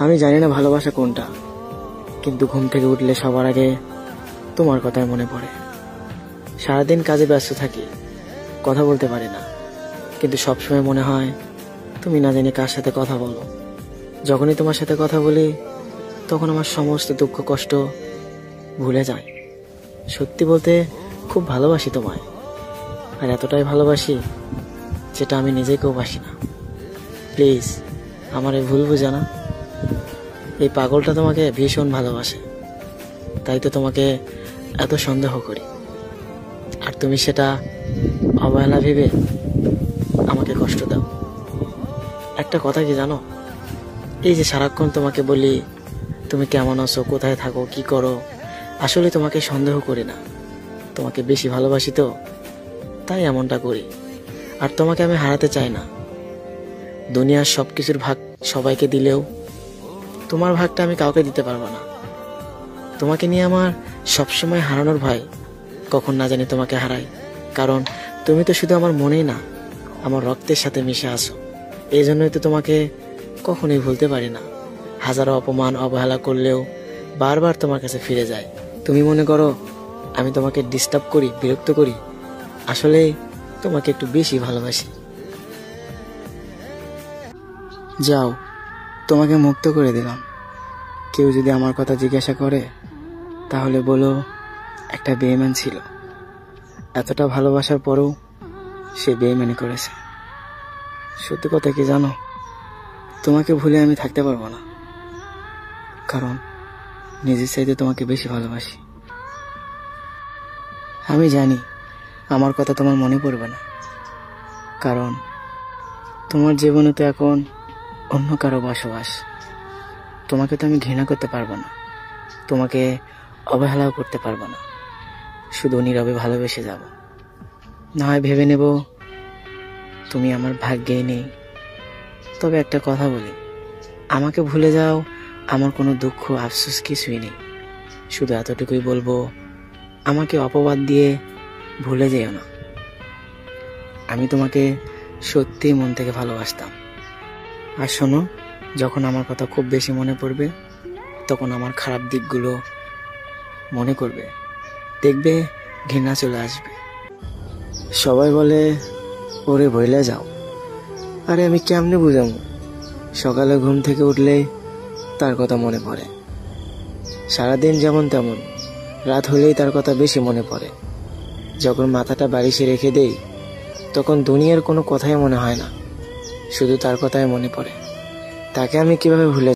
আমি জানি না ভালোবাসা কোনটা, কিন্তু ঘুম থেকে উঠলে সবার আগে তোমার কথাই মনে পড়ে। সারাদিন কাজে ব্যস্ত থাকি, কথা বলতে পারি না, কিন্তু সবসময় মনে হয় তুমি না জানি কার সাথে কথা বলো। যখনই তোমার সাথে কথা বলি তখন আমার সমস্ত দুঃখ কষ্ট ভুলে যায়। সত্যি বলতে খুব ভালোবাসি তোমায়, আর এতটাই ভালোবাসি যেটা আমি নিজেকেও বাসি না। প্লিজ আমারে ভুল বুঝো না। এই পাগলটা তোমাকে ভীষণ ভালোবাসে, তাই তো তোমাকে এত সন্দেহ করি, আর তুমি সেটা অবহেলা ভেবে আমাকে কষ্ট দাও। একটা কথা কি জানো, এই যে সারাক্ষণ তোমাকে বলি তুমি কেমন আছো, কোথায় থাকো, কি করো, আসলে তোমাকে সন্দেহ করি না, তোমাকে বেশি ভালোবাসি তো তাই এমনটা করি। আর তোমাকে আমি হারাতে চাই না। দুনিয়ার সবকিছুর ভাগ সবাইকে দিলেও তোমার ভাগটা আমি কাউকে দিতে পারবো না। তোমাকে নিয়ে আমার সবসময় হারানোর ভয়, কখন না জানি তোমাকে হারাই। কারণ তুমি তো শুধু আমার মনেই না, আমার রক্তের সাথে মিশে আছো। এই জন্যই তো তোমাকে কখনোই ভুলতে পারি না। হাজারো অপমান অবহেলা করলেও বারবার তোমার কাছে ফিরে যায়। তুমি মনে করো আমি তোমাকে ডিস্টার্ব করি, বিরক্ত করি, আসলে তোমাকে একটু বেশি ভালোবাসি। যাও, তোমাকে মুক্ত করে দিলাম। কেউ যদি আমার কথা জিজ্ঞাসা করে তাহলে বলো একটা বেঈমান ছিল, এতটা ভালোবাসার পরেও সে বেঈমানি করেছে। সত্যি কথা কি জানো, তোমাকে ভুলে আমি থাকতে পারবো না, কারণ নিজের চাইতে তোমাকে বেশি ভালোবাসি। আমি জানি আমার কথা তোমার মনে পড়বে না, কারণ তোমার জীবনে তো এখন অন্য কারো বসবাস। তোমাকে তো আমি ঘৃণা করতে পারবো না, তোমাকে অবহেলাও করতে পারবো না, শুধু নীরবে ভালোবেসে যাব। না হয় ভেবে নেব তুমি আমার ভাগ্যেই নেই। তবে একটা কথা বলি, আমাকে ভুলে যাও, আমার কোনো দুঃখ আফসোস কিছুই নেই। শুধু এতটুকুই বলবো, আমাকে অপবাদ দিয়ে ভুলে যেও না। আমি তোমাকে সত্যি মন থেকে ভালোবাসতাম। আর শোনো, যখন আমার কথা খুব বেশি মনে পড়বে তখন আমার খারাপ দিকগুলো মনে করবে, দেখবে ঘৃণা চলে আসবে। সবাই বলে ওরে ভইলা যাও, আরে আমি কেমনে বুঝাবো? সকালে ঘুম থেকে উঠলে তার কথা মনে পড়ে। সারাদিন যেমন তেমন, রাত হলেই তার কথা বেশি মনে পড়ে। যখন মাথাটা বালিশে রেখে দেই তখন দুনিয়ার কোনো কথাই মনে হয় না, শুধু তার কথাই মনে পড়ে। তাকে আমি কিভাবে ভুলে